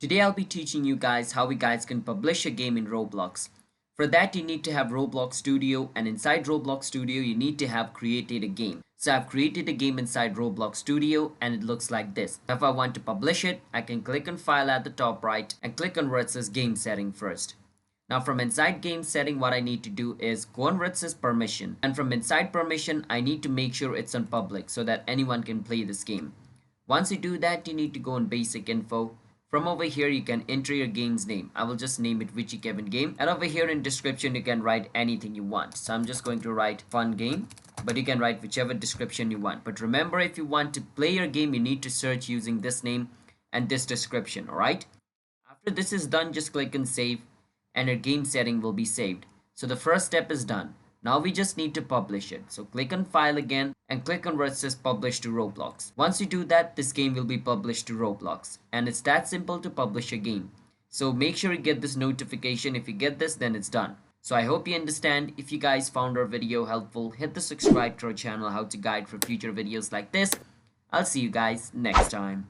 Today I'll be teaching you guys how we guys can publish a game in Roblox. For that you need to have Roblox Studio, and inside Roblox Studio you need to have created a game. So I've created a game inside Roblox Studio and it looks like this. If I want to publish it, I can click on File at the top right and click on where it says Game Setting first. Now from inside Game Setting, what I need to do is go on where it says Permission, and from inside Permission I need to make sure it's on public so that anyone can play this game. Once you do that, you need to go on Basic Info. From over here you can enter your game's name. I will just name it Witchy Kevin Game, and over here in description you can write anything you want. So I'm just going to write Fun Game, but you can write whichever description you want. But remember, if you want to play your game, you need to search using this name and this description. Alright, after this is done, just click on Save and your game setting will be saved. So the first step is done. Now we just need to publish it. So click on File again and click on where it says Publish to Roblox. Once you do that, this game will be published to Roblox. And it's that simple to publish a game. So make sure you get this notification. If you get this, then it's done. So I hope you understand. If you guys found our video helpful, hit the subscribe to our channel, how to guide for future videos like this. I'll see you guys next time.